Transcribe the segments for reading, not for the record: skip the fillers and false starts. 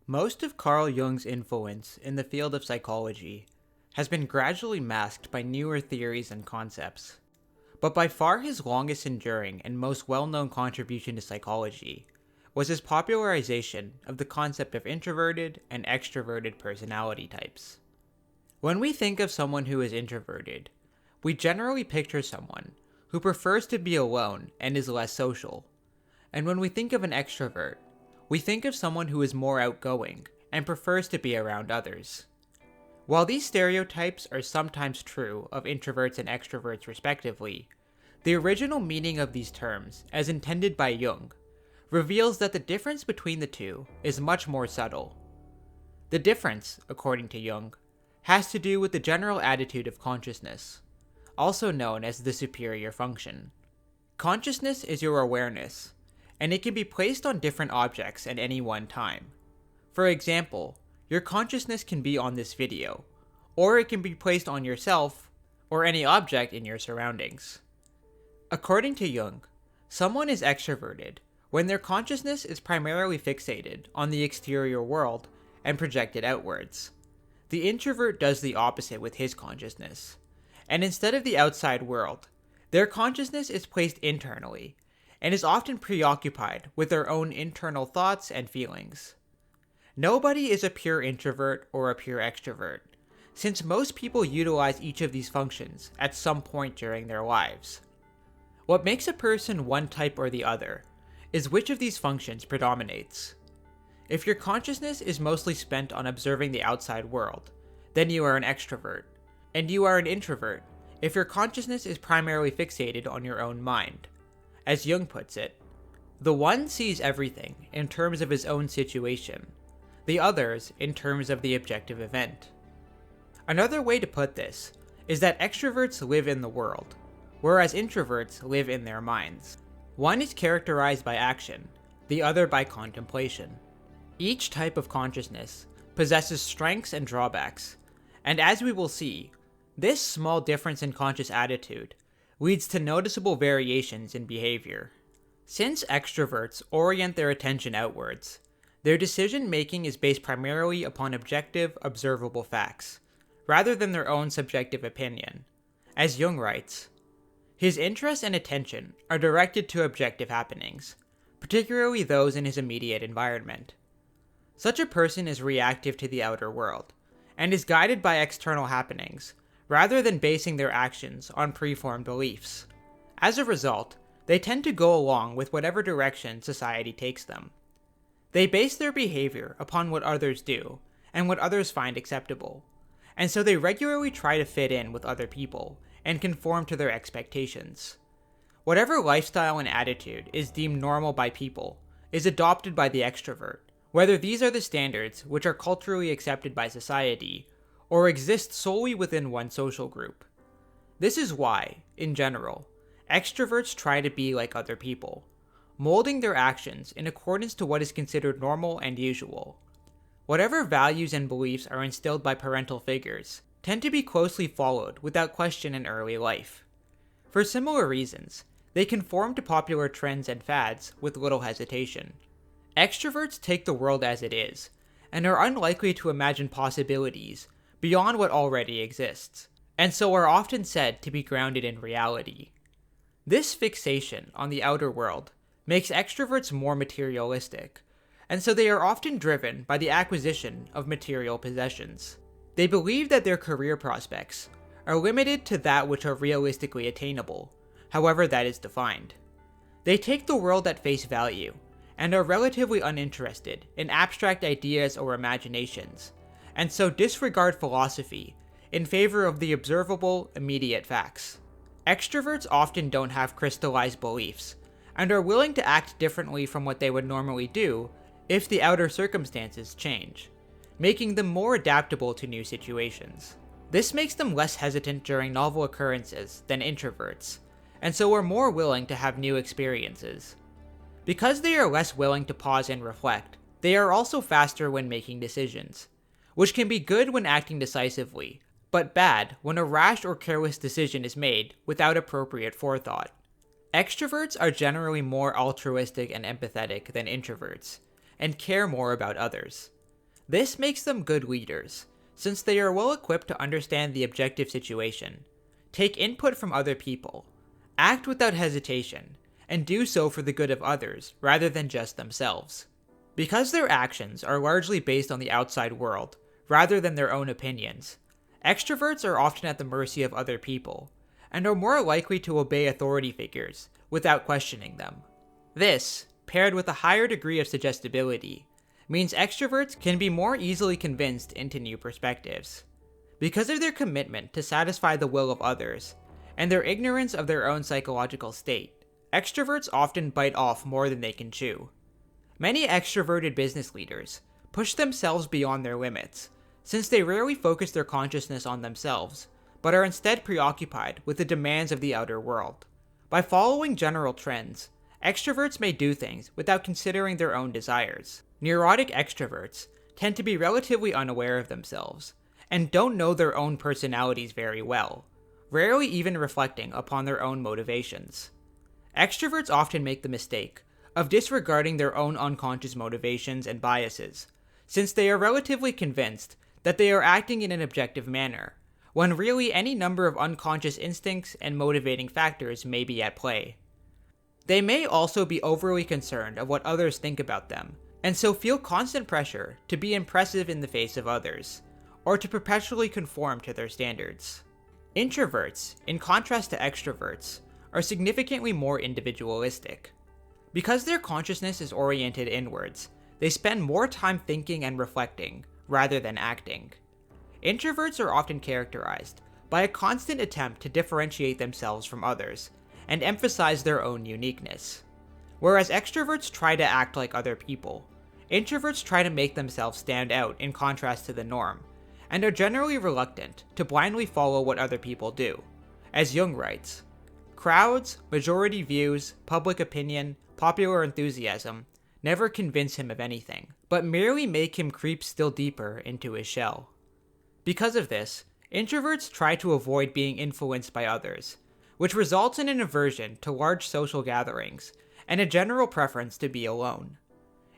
Most of Carl Jung's influence in the field of psychology has been gradually masked by newer theories and concepts. But by far his longest enduring and most well-known contribution to psychology was his popularization of the concept of introverted and extroverted personality types. When we think of someone who is introverted, we generally picture someone who prefers to be alone and is less social. And when we think of an extrovert, we think of someone who is more outgoing and prefers to be around others. While these stereotypes are sometimes true of introverts and extroverts respectively, the original meaning of these terms, as intended by Jung, reveals that the difference between the two is much more subtle. The difference, according to Jung, has to do with the general attitude of consciousness, also known as the superior function. Consciousness is your awareness, and it can be placed on different objects at any one time. For example, your consciousness can be on this video, or it can be placed on yourself or any object in your surroundings. According to Jung, someone is extroverted when their consciousness is primarily fixated on the exterior world and projected outwards. The introvert does the opposite with his consciousness, and instead of the outside world, their consciousness is placed internally and is often preoccupied with their own internal thoughts and feelings. Nobody is a pure introvert or a pure extrovert, since most people utilize each of these functions at some point during their lives. What makes a person one type or the other is which of these functions predominates. If your consciousness is mostly spent on observing the outside world, then you are an extrovert, and you are an introvert if your consciousness is primarily fixated on your own mind. As Jung puts it, the one sees everything in terms of his own situation, the others in terms of the objective event. Another way to put this is that extroverts live in the world, whereas introverts live in their minds. One is characterized by action, the other by contemplation. Each type of consciousness possesses strengths and drawbacks, and as we will see, this small difference in conscious attitude leads to noticeable variations in behavior. Since extroverts orient their attention outwards, their decision-making is based primarily upon objective, observable facts, rather than their own subjective opinion. As Jung writes, his interest and attention are directed to objective happenings, particularly those in his immediate environment. Such a person is reactive to the outer world, and is guided by external happenings, rather than basing their actions on preformed beliefs. As a result, they tend to go along with whatever direction society takes them. They base their behavior upon what others do, and what others find acceptable, and so they regularly try to fit in with other people, and conform to their expectations. Whatever lifestyle and attitude is deemed normal by people is adopted by the extrovert, whether these are the standards which are culturally accepted by society, or exist solely within one social group. This is why, in general, extroverts try to be like other people, molding their actions in accordance to what is considered normal and usual. Whatever values and beliefs are instilled by parental figures tend to be closely followed without question in early life. For similar reasons, they conform to popular trends and fads with little hesitation. Extroverts take the world as it is, and are unlikely to imagine possibilities beyond what already exists, and so are often said to be grounded in reality. This fixation on the outer world makes extroverts more materialistic, and so they are often driven by the acquisition of material possessions. They believe that their career prospects are limited to that which are realistically attainable, however that is defined. They take the world at face value, and are relatively uninterested in abstract ideas or imaginations, and so disregard philosophy in favor of the observable, immediate facts. Extroverts often don't have crystallized beliefs, and are willing to act differently from what they would normally do if the outer circumstances change, making them more adaptable to new situations. This makes them less hesitant during novel occurrences than introverts, and so are more willing to have new experiences. Because they are less willing to pause and reflect, they are also faster when making decisions, which can be good when acting decisively, but bad when a rash or careless decision is made without appropriate forethought. Extroverts are generally more altruistic and empathetic than introverts, and care more about others. This makes them good leaders, since they are well equipped to understand the objective situation, take input from other people, act without hesitation, and do so for the good of others rather than just themselves. Because their actions are largely based on the outside world, rather than their own opinions, extroverts are often at the mercy of other people, and are more likely to obey authority figures without questioning them. This, paired with a higher degree of suggestibility, means extroverts can be more easily convinced into new perspectives. Because of their commitment to satisfy the will of others, and their ignorance of their own psychological state, extroverts often bite off more than they can chew. Many extroverted business leaders push themselves beyond their limits, since they rarely focus their consciousness on themselves, but are instead preoccupied with the demands of the outer world. By following general trends, extroverts may do things without considering their own desires. Neurotic extroverts tend to be relatively unaware of themselves, and don't know their own personalities very well, rarely even reflecting upon their own motivations. Extroverts often make the mistake of disregarding their own unconscious motivations and biases, since they are relatively convinced that they are acting in an objective manner, when really any number of unconscious instincts and motivating factors may be at play. They may also be overly concerned of what others think about them, and so feel constant pressure to be impressive in the face of others, or to perpetually conform to their standards. Introverts, in contrast to extroverts, are significantly more individualistic. Because their consciousness is oriented inwards, they spend more time thinking and reflecting, rather than acting. Introverts are often characterized by a constant attempt to differentiate themselves from others, and emphasize their own uniqueness. Whereas extroverts try to act like other people, introverts try to make themselves stand out in contrast to the norm, and are generally reluctant to blindly follow what other people do. As Jung writes, crowds, majority views, public opinion, popular enthusiasm never convince him of anything, but merely make him creep still deeper into his shell. Because of this, introverts try to avoid being influenced by others, which results in an aversion to large social gatherings and a general preference to be alone.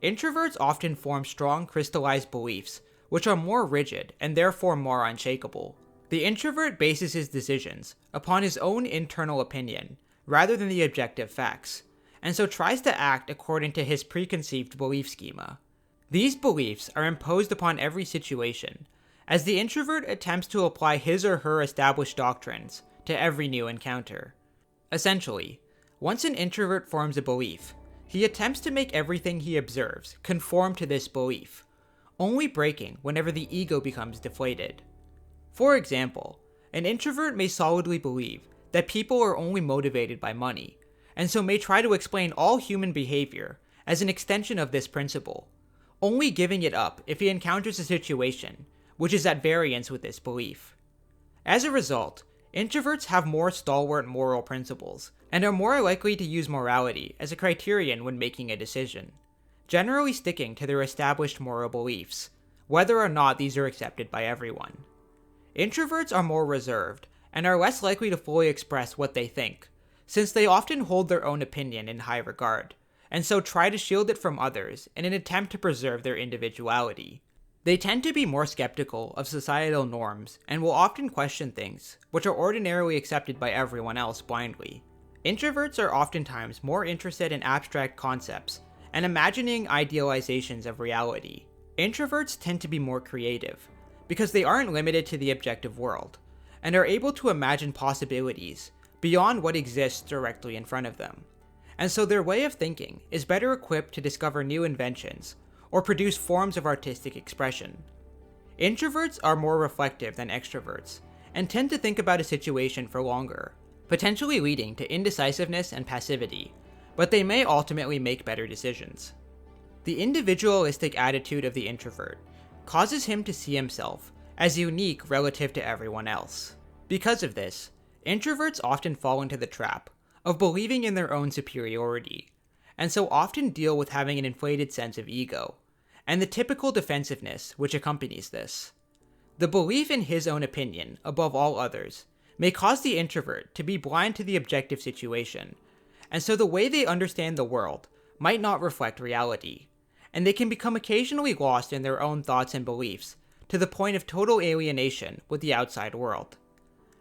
Introverts often form strong crystallized beliefs, which are more rigid and therefore more unshakable. The introvert bases his decisions upon his own internal opinion rather than the objective facts, and so tries to act according to his preconceived belief schema. These beliefs are imposed upon every situation, as the introvert attempts to apply his or her established doctrines to every new encounter. Essentially, once an introvert forms a belief, he attempts to make everything he observes conform to this belief, only breaking whenever the ego becomes deflated. For example, an introvert may solidly believe that people are only motivated by money, and so may try to explain all human behavior as an extension of this principle, only giving it up if he encounters a situation which is at variance with this belief. As a result, introverts have more stalwart moral principles, and are more likely to use morality as a criterion when making a decision, generally sticking to their established moral beliefs, whether or not these are accepted by everyone. Introverts are more reserved, and are less likely to fully express what they think, since they often hold their own opinion in high regard, and so try to shield it from others in an attempt to preserve their individuality. They tend to be more skeptical of societal norms, and will often question things which are ordinarily accepted by everyone else blindly. Introverts are oftentimes more interested in abstract concepts and imagining idealizations of reality. Introverts tend to be more creative, because they aren't limited to the objective world, and are able to imagine possibilities beyond what exists directly in front of them, and so their way of thinking is better equipped to discover new inventions or produce forms of artistic expression. Introverts are more reflective than extroverts, and tend to think about a situation for longer, potentially leading to indecisiveness and passivity, but they may ultimately make better decisions. The individualistic attitude of the introvert causes him to see himself as unique relative to everyone else. Because of this, introverts often fall into the trap of believing in their own superiority, and so often deal with having an inflated sense of ego, and the typical defensiveness which accompanies this. The belief in his own opinion above all others may cause the introvert to be blind to the objective situation, and so the way they understand the world might not reflect reality, and they can become occasionally lost in their own thoughts and beliefs, to the point of total alienation with the outside world.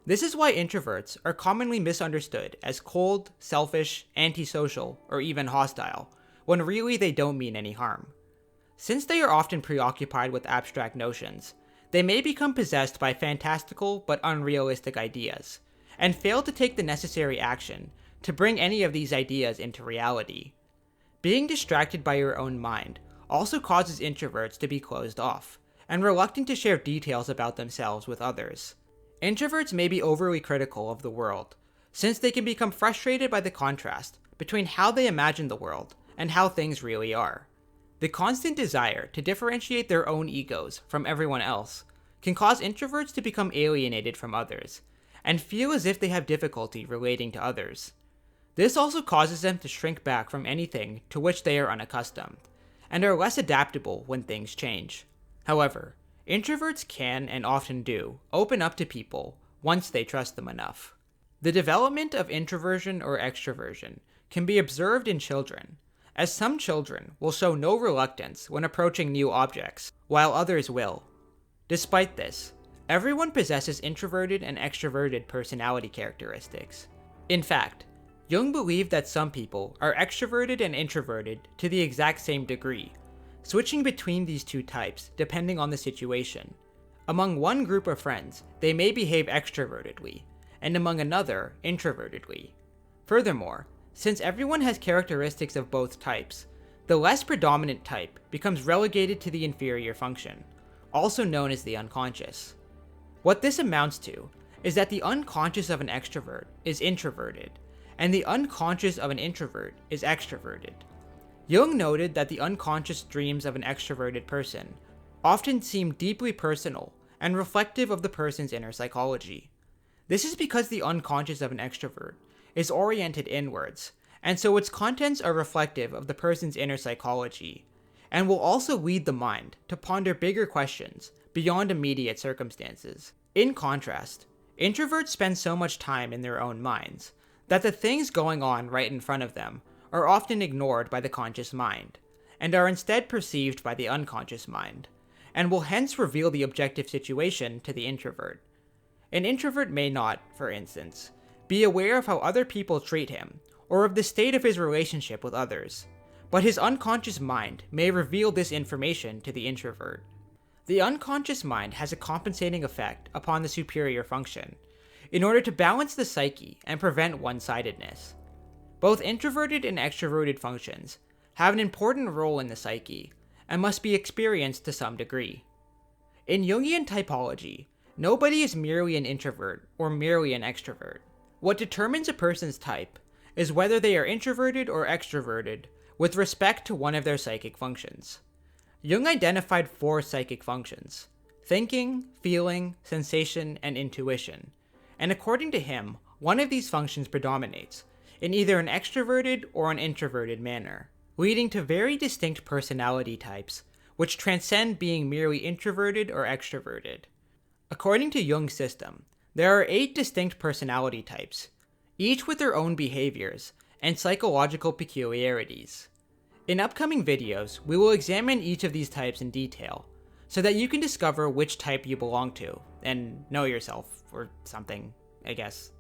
This is why introverts are commonly misunderstood as cold, selfish, antisocial, or even hostile, when really they don't mean any harm. Since they are often preoccupied with abstract notions, they may become possessed by fantastical but unrealistic ideas, and fail to take the necessary action to bring any of these ideas into reality. Being distracted by your own mind also causes introverts to be closed off, and reluctant to share details about themselves with others. Introverts may be overly critical of the world, since they can become frustrated by the contrast between how they imagine the world and how things really are. The constant desire to differentiate their own egos from everyone else can cause introverts to become alienated from others, and feel as if they have difficulty relating to others. This also causes them to shrink back from anything to which they are unaccustomed, and are less adaptable when things change. However, introverts can, and often do, open up to people once they trust them enough. The development of introversion or extroversion can be observed in children, as some children will show no reluctance when approaching new objects, while others will. Despite this, everyone possesses introverted and extroverted personality characteristics. In fact, Jung believed that some people are extroverted and introverted to the exact same degree, switching between these two types depending on the situation. Among one group of friends, they may behave extrovertedly, and among another, introvertedly. Furthermore, since everyone has characteristics of both types, the less predominant type becomes relegated to the inferior function, also known as the unconscious. What this amounts to is that the unconscious of an extrovert is introverted, and the unconscious of an introvert is extroverted. Jung noted that the unconscious dreams of an extroverted person often seem deeply personal and reflective of the person's inner psychology. This is because the unconscious of an extrovert is oriented inwards, and so its contents are reflective of the person's inner psychology, and will also lead the mind to ponder bigger questions beyond immediate circumstances. In contrast, introverts spend so much time in their own minds that the things going on right in front of them are often ignored by the conscious mind, and are instead perceived by the unconscious mind, and will hence reveal the objective situation to the introvert. An introvert may not, for instance, be aware of how other people treat him, or of the state of his relationship with others, but his unconscious mind may reveal this information to the introvert. The unconscious mind has a compensating effect upon the superior function, in order to balance the psyche and prevent one-sidedness. Both introverted and extroverted functions have an important role in the psyche, and must be experienced to some degree. In Jungian typology, nobody is merely an introvert or merely an extrovert. What determines a person's type is whether they are introverted or extroverted with respect to one of their psychic functions. Jung identified 4 psychic functions: thinking, feeling, sensation, and intuition, and according to him, one of these functions predominates in either an extroverted or an introverted manner, leading to very distinct personality types, which transcend being merely introverted or extroverted. According to Jung's system, there are 8 distinct personality types, each with their own behaviors and psychological peculiarities. In upcoming videos, we will examine each of these types in detail, so that you can discover which type you belong to, and know yourself, or something, I guess.